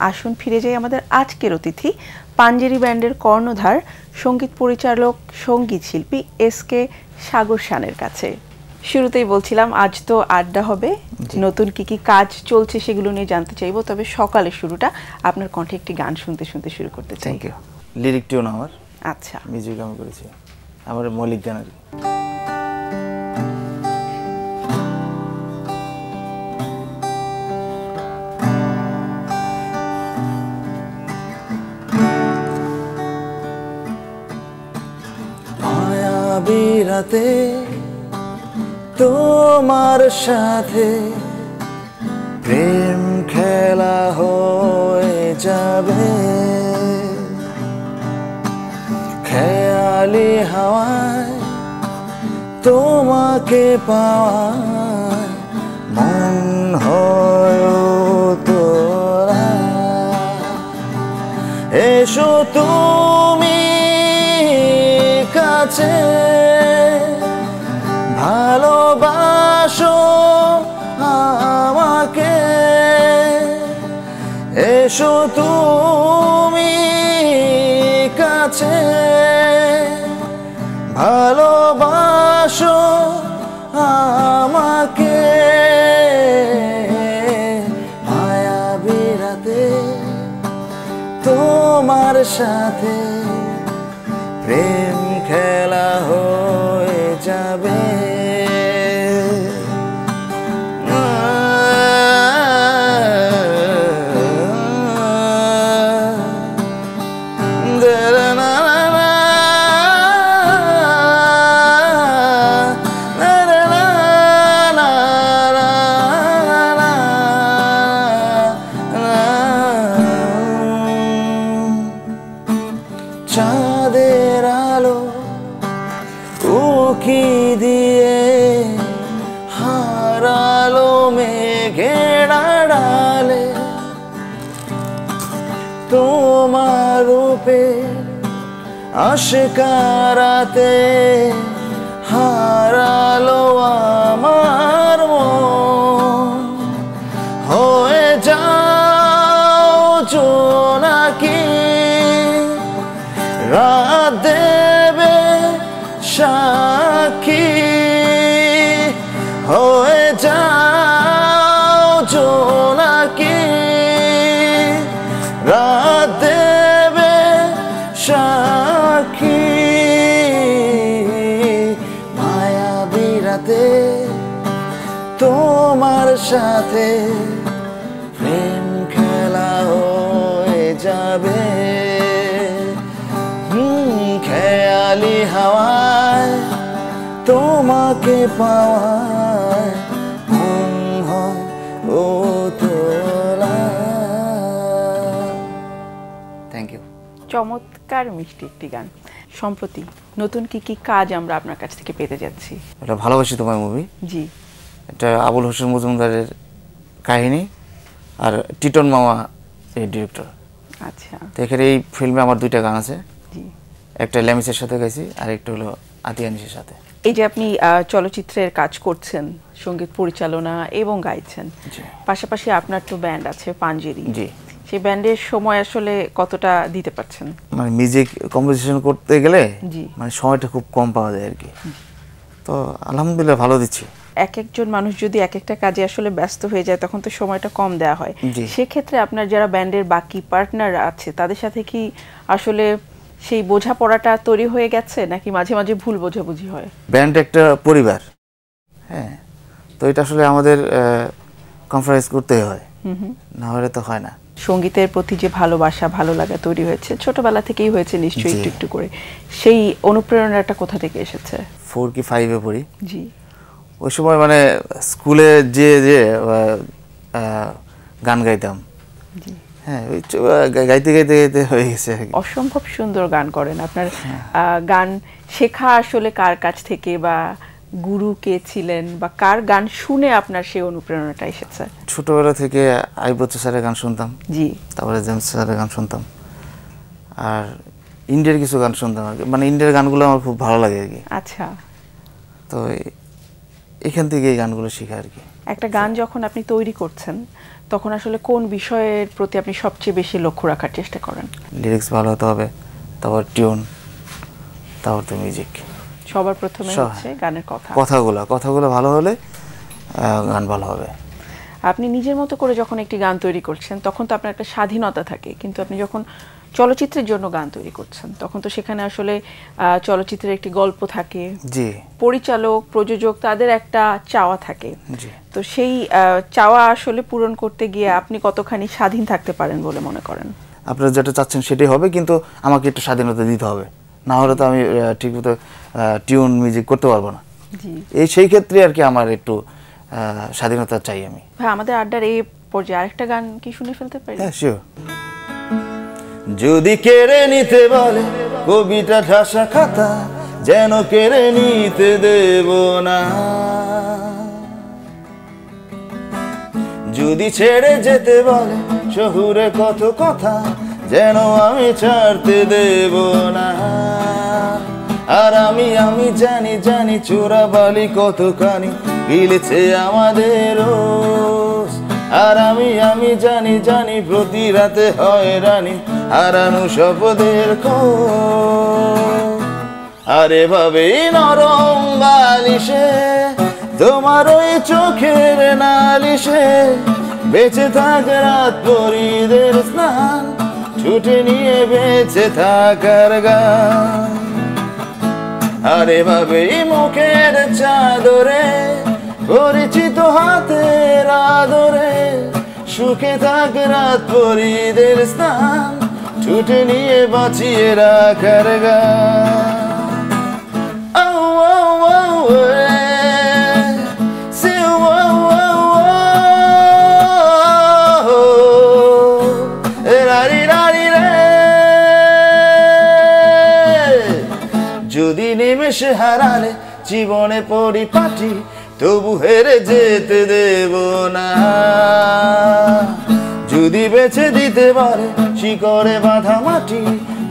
আসুন ফিরে যাই আমাদের আজকের অতিথি পাঞ্জেরি ব্যান্ডের কর্ণধার সঙ্গীত পরিচালক সঙ্গীত শিল্পী এসকে সাগর শানের কাছে। শুরুতেই বলছিলাম আজ তো আড্ডা হবে, নতুন কি কি কাজ চলছে সেগুলো নিয়ে জানতে চাইবো। তবে সকালের শুরুটা আপনার কণ্ঠে একটি গান শুনতে শুনতে শুরু করতে চাই। Thank you. লিরিকটিও না আমার, আচ্ছা, মিউজিক আমি করেছি, আমার মৌলিক গান আর কি। রাতে তোমার সাথে প্রেম খেলা হয়ে যাবে, খেয়ালি হাওয়ায় তোমাকে পাওয়ায় মন হয় তোরা। এসো তুমি কাছে, ভালোবাসো আমাকে। এসো তুমি কাছে, ভালোবাসো আমাকে। মায়াবী রাতে তোমার সাথে প্রেম খেলা হয়ে যাবে। চাঁদের আলো উকি দিয়ে হারালো মেঘের আড়ালে, তোমার রূপে আশকারাতে হারালো আমার মন। হয়ে যাও জোনাকি, রাত দেবে সাক্ষী। হয়ে যাও জোনাকি, রাত দেবে সাক্ষী। মায়াবী রাতে তোমার সাথে প্রেম খেলা হয়ে যাবে, খেয়ালি হাওয়ায় তোমাকে পাওয়ায় মন হয় ও তোলা। Thank you. চমৎকার মিষ্টি একটি গান। সম্প্রতি নতুন কি কি কাজ আমরা আপনার কাছ থেকে পেতে যাচ্ছি? এটা ভালোবাসি তোমায় মুভি। জি, এটা আবুল হোসেন মজুমদারের কাহিনী, আর টিটন মামা এই ডিরেক্টর। আচ্ছা, তো এখানে এই ফিল্মে আমার দুইটা গান আছে, জি। একটা ল্যামিসের সাথে গাইছি আর একটা হলো আতিয়ানিসের সাথে। এই যে আপনি চলচ্চিত্রের কাজ করছেন, সঙ্গীত পরিচালনা এবং গাইছেন, পাশাপাশি আপনার তো ব্যান্ড আছে পাঞ্জেরি। জি। সেই ব্যান্ডের সময় আসলে কতটা দিতে পারছেন? মানে মিউজিক কম্পোজিশন করতে গেলে জি, মানে সময়টা খুব কম পাওয়া যায় আর কি। তো আলহামদুলিল্লাহ ভালো দিচ্ছি। এক একজন মানুষ যদি এক একটা কাজে আসলে ব্যস্ত হয়ে যায় তখন তো সময়টা কম দেওয়া হয়। সেক্ষেত্রে আপনার যারা ব্যান্ডের বাকি পার্টনার আছে তাদের সাথে কি আসলে সেই বোঝাপড়াটা তৈরি হয়ে গেছে, নাকি মাঝে মাঝে ভুল বোঝাবুঝি হয়? ব্যান্ড একটা পরিবার, হ্যাঁ, তো এটা আসলে আমাদের কনফারেন্স করতেই হয়, না হলে তো হয় না। সঙ্গীতের প্রতি যে ভালোবাসা ভালো লাগা তৈরি হয়েছে ছোটবেলা থেকেই হয়েছে নিশ্চয়ই, একটু একটু করে। সেই অনুপ্রেরণাটা কোথা থেকে এসেছে? 4 কি 5-এ পড়ি। জি, ওই সময় মানে স্কুলে যে যে গান গাইতাম, হ্যাঁ, গাইতে গাইতে গাইতে হয়ে গেছে। অসম্ভব সুন্দর গান করেন। আপনার গান শেখা আসলে কার কাছ থেকে, বা গুরু কে ছিলেন, বা কার গান শুনে আপনার সেই অনুপ্রেরণাটা এসেছে? ছোটবেলা থেকে আইবুচ্চ স্যারের গান শুনতাম, জি, তারপরে জেমস স্যারের গান শুনতাম, আর ইন্ডিয়ার কিছু গান শুনতাম আর কি। মানে ইন্ডিয়ার গানগুলো আমার খুব ভালো লাগে আর কি। আচ্ছা, তো এখান থেকে এই গানগুলো শেখা আর কি। একটা গান যখন আপনি তৈরি করছেন তখন আসলে কোন বিষয়ের প্রতি আপনি সবচেয়ে বেশি লক্ষ্য রাখার চেষ্টা করেন? লিরিক্স ভালো হতে হবে, তারপর টিউন, তারপর তো মিউজিক। সবার প্রথমে হচ্ছে গানের কথাগুলো ভালো হলে গান ভালো হবে। আপনি নিজের মতো করে যখন একটি গান তৈরি করছেন তখন তো আপনার একটা স্বাধীনতা থাকে, কিন্তু আপনি যখন চলচ্চিত্রের জন্য গান তৈরি করছেন তখন তো সেখানে আসলে চলচ্চিত্রের একটি গল্প থাকে, জি, পরিচালক প্রযোজক তাদের একটা চাওয়া থাকে, জি। তো সেই চাওয়া আসলে পূরণ করতে গিয়ে আপনি কতখানি স্বাধীন থাকতে পারেন বলে মনে করেন? আপনারা যেটা চাচ্ছেন সেটাই হবে, কিন্তু আমাকে একটু স্বাধীনতা দিতে হবে, না হলে তো আমি ঠিকমতো টিউন মিউজিক করতে পারবো না। সেই ক্ষেত্রে আর কি আমার একটু স্বাধীনতা চাই আমি। ভাই, আমাদের আড্ডার এই পর্যায়ে আরেকটা গান কি শুনে ফেলতে পারি? হ্যাঁ, শিওর। যদি কেড়ে নিতে বলে কবিতা ঠাসা খাতা, যেন কেড়ে নিতে দেব না। যদি ছেড়ে যেতে বলে শহুরে কত কথা, যেন আমি ছাড়তে দেব না। আর আমি জানি চোরাবালি কতখানি গিলেছে আমাদের রোজ। আর আমি জানি প্রতি রাতে হয়রানি, হারানো শপথের খোঁজ। আর এভাবেই নরম বালিশে তোমার ওই চোখের নালিশে বেঁচে থাক রাত পরিদের স্নান, ছুটে নিয়ে বেঁচে থাকার গান। আর এভাবেই মুখের চাদরে পরিচিত হাতের আদরে সুখে থাক রাত পরিদের স্নান, ছুটে নিয়ে বাঁচিয়ে রাখার গান। যদি নিমেষে হারালে জীবনে পরিপাটি, তবু হেরে যেতে দেব না। যদি বেছে দিতে পারে শিকড়ে বাঁধা মাটি,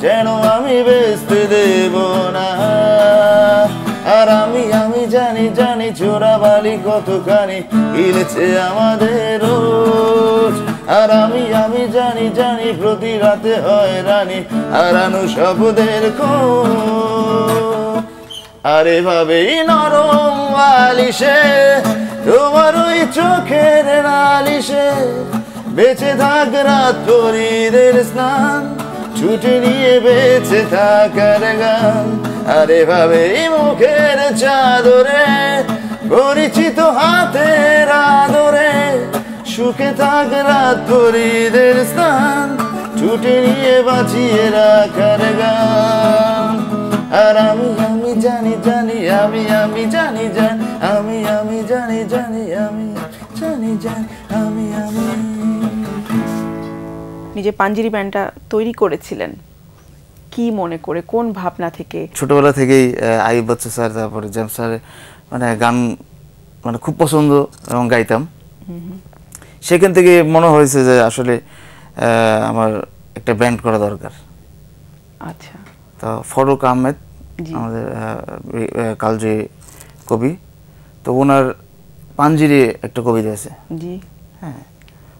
যেন আমি বেচতে দেব না। আর আমি জানি চোরাবালি কতখানি গিলেছে আমাদের রোজ। আর আমি জানি প্রতি রাতে হয়রানি, হারানো শব্দের খোঁজ। আর এভাবেই নরম বালিশে তোমার ওই চোখের নালিশে বেঁচে থাক রাত পরিদের স্নান, ছুটে নিয়ে বেঁচে থাকার গান। আর এভাবেই মুখের চাদরে পরিচিত হাতের আদরে সুখে থাক রাত পরিদের স্থান, ছুটে নিয়ে বাঁচিয়ে রাখার গান। আর আমি জানি আমি নিজে পাঞ্জেরি ব্যান্ডটা তৈরি করেছিলেন কি মনে করে, কোন ভাবনা থেকে? ছোটবেলা থেকেই আইয়ুব বাচ্চু স্যার, তারপরে জেমস স্যার মানে গান মানে খুব পছন্দ এবং গাইতাম। সেখান থেকে মনে হয়েছে যে আসলে আমার একটা ব্যান্ড করা দরকার। আচ্ছা। তো ফারুক আহমেদ আমাদের কালজয়ী কবি, তো ওনার পাঞ্জেরি একটা কবিতা আছে। জি। হ্যাঁ,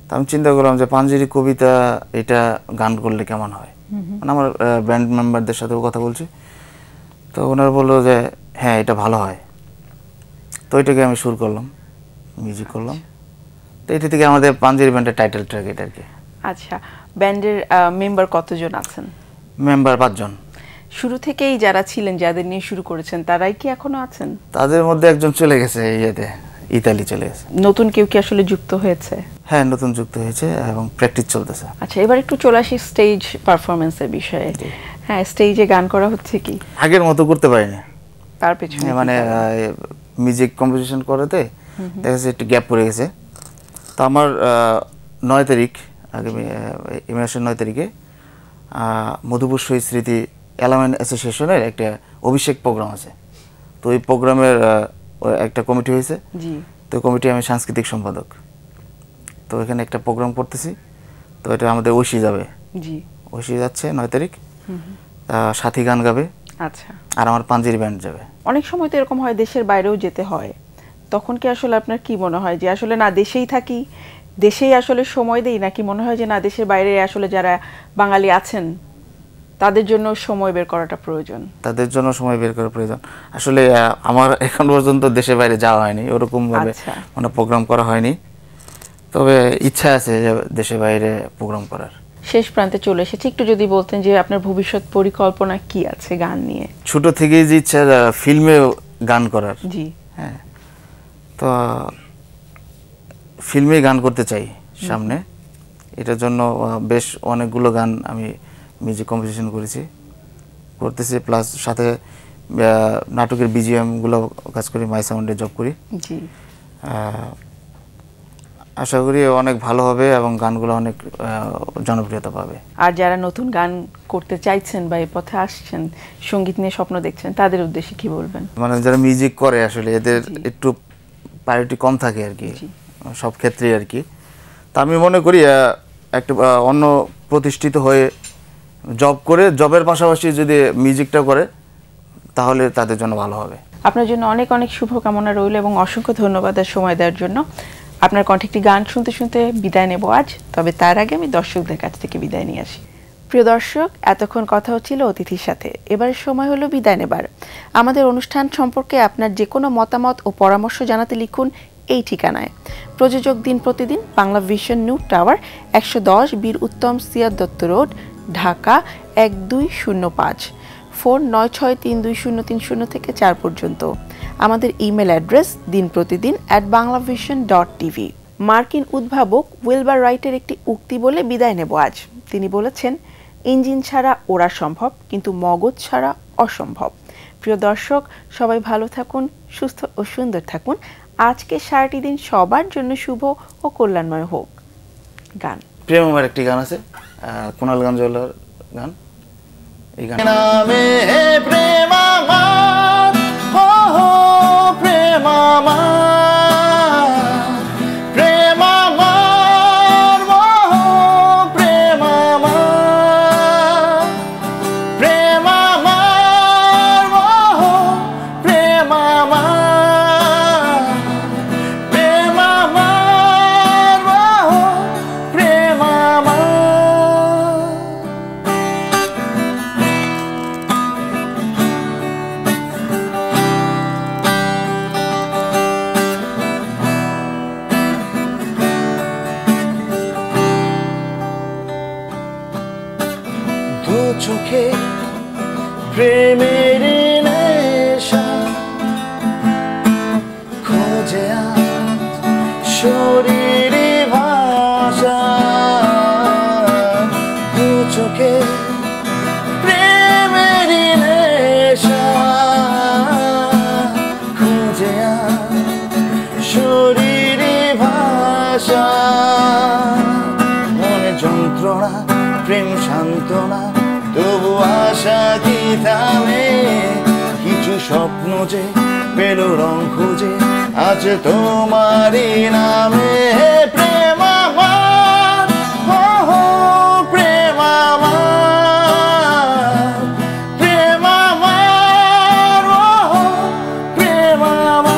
তো আমি চিন্তা করলাম যে পাঞ্জেরি কবিতা এটা গান করলে কেমন হয়। মানে আমার ব্যান্ড মেম্বারদের সাথেও কথা বলছি, তো ওনারা বললো যে হ্যাঁ এটা ভালো হয়। তো এটাকে আমি সুর করলাম, মিউজিক করলাম। তো এটা থেকে আমাদের পাঞ্জেরি ব্যান্ডের টাইটেল ট্র্যাক এটা আর কি। আচ্ছা, ব্যান্ডের মেম্বার কতজন আছেন? মেম্বার 5 জন। শুরু থেকেই যারা ছিলেন, যাদের নিয়ে শুরু করেছেন, তারাই কি এখনো আছেন? তাদের মধ্যে একজন চলে গেছে, ইতালি চলে গেছে। নতুন কেউ কি আসলে যুক্ত হয়েছে? হ্যাঁ, নতুন যুক্ত হয়েছে এবং প্র্যাকটিস চলতেছে। আচ্ছা, এবার একটু চলে আসি স্টেজ পারফরমেন্সের বিষয়ে। হ্যাঁ, স্টেজে গান করা হচ্ছে কি? আগের মতো করতে পারিনি। তার পেছনে মানে মিউজিক কম্পোজিশন করাতে দেখা যাচ্ছে একটু গ্যাপ পড়ে গেছে। তো আমার 9 তারিখ আগামী এই মাসের 9 তারিখে মধুপুর শহীদ স্মৃতি অ্যালামনাই অ্যাসোসিয়েশনের একটা অভিষেক প্রোগ্রাম আছে। তো ওই প্রোগ্রামের একটা কমিটি হয়েছে। তো কমিটি আমি সাংস্কৃতিক সম্পাদক। তো এখানে একটা প্রোগ্রাম করতেছি, তো এটা আমাদের ঐশী যাবে। ঐশী যাচ্ছে 9 তারিখ, সাথী গান গাবে। আচ্ছা। আর আমার পাঞ্জেরি ব্যান্ড যাবে। অনেক সময় তো এরকম হয় দেশের বাইরেও যেতে হয়, তখন কি আসলে আপনার কি মনে হয় যে আসলে না দেশেই থাকি, দেশেই আসলে সময় দেই, নাকি মনে হয় যে না দেশের বাইরে আসলে যারা বাঙালি আছেন তাদের জন্য সময় বের করাটা প্রয়োজন? তাদের জন্য সময় বের করা প্রয়োজন। আসলে আমার এখন পর্যন্ত দেশের বাইরে যাওয়া হয়নি, ওরকম ভাবে মানে প্রোগ্রাম করা হয়নি, তবে ইচ্ছা আছে যে দেশের বাইরে প্রোগ্রাম করার। শেষ প্রান্তে চলে এসেছি, একটু যদি বলতেন যে আপনার ভবিষ্যৎ পরিকল্পনা কি আছে গান নিয়ে? ছোট থেকেই যে ইচ্ছা ফিল্মে গান করার। জি, হ্যাঁ, তো ফিল্মে গান করতে চাই সামনে। এটার জন্য বেশ অনেকগুলো গান আমি মিউজিক কম্পোজিশন করতেছি, প্লাস সাথে নাটকের বিজিএম গুলো কাজ করি, মাই সাউন্ডে জব করি। জি, আশা করি অনেক ভালো হবে এবং গানগুলো অনেক জনপ্রিয়তা পাবে। আর যারা নতুন গান করতে চাইছেন বা এই পথে আসছেন, সঙ্গীত নিয়ে স্বপ্ন দেখছেন, তাদের উদ্দেশ্যে কি বলবেন? মানে যারা মিউজিক করে আসলে এদের একটু প্রায়োরিটি কম থাকে আর কি, সব ক্ষেত্রেই আর কি। তা আমি মনে করি একটা অন্য প্রতিষ্ঠিত হয়ে জব করে, জবের পাশাপাশি যদি মিউজিকটা করে তাহলে তাদের জন্য ভালো হবে। আপনার জন্য অনেক অনেক শুভকামনা রইল এবং অসংখ্য ধন্যবাদ আর সময় দেওয়ার জন্য। আপনার কণ্ঠে একটি গান শুনতে শুনতে বিদায় নেব আজ, তবে তার আগে আমি দর্শকদের কাছ থেকে বিদায় নিয়ে আসি। প্রিয় দর্শক, এতক্ষণ কথা হচ্ছিল অতিথির সাথে, এবারের সময় হলো বিদায় নেবার। আমাদের অনুষ্ঠান সম্পর্কে আপনার যে কোনো মতামত ও পরামর্শ জানাতে লিখুন এই ঠিকানায়। প্রযোজক দিন প্রতিদিন, বাংলা ভিশন নিউ টাওয়ার, 110 বীর উত্তম সিয়াদ দত্ত রোড, ঢাকা 1205, ফোন 963203 থেকে 4 পর্যন্ত। আমাদের ইমেল অ্যাড্রেস dinprotidin@banglavision.tv। মার্কিন উদ্ভাবক উইলবার রাইটের একটি উক্তি বলে বিদায় নেব আজ। তিনি বলেছেন, ইঞ্জিন ছাড়া ওড়া সম্ভব, কিন্তু মগজ ছাড়া অসম্ভব। প্রিয় দর্শক, সবাই ভালো থাকুন, সুস্থ ও সুন্দর থাকুন। আজকে সারাটি দিন সবার জন্য শুভ ও কল্যাণময় হোক। গান প্রেম আমার একটি গান আছে, কুনাল গাঞ্জলার গান। এই গান নামে প্রেম আমার, ও প্রেম আমার, প্রেম আমার, ও প্রেম আমার, প্রেম আমার, ও প্রেম আমার, প্রেম আমার, ও প্রেম আমার। দু চোখে প্রেমের নেশা খোঁজে আজ শরীরে ভাষা, দু চোখে প্রেমের নেশা খোঁজে আজ শরীরে ভাষা, মনে যন্ত্রণা প্রেম সান্ত্বনা, তবু আশা কি থামে, কিছু স্বপ্ন যে পেল রং খুঁজে আছে তোমারই নামে। প্রেম আমার, ও প্রেম আমার, প্রেম আমার, ও প্রেম আমার।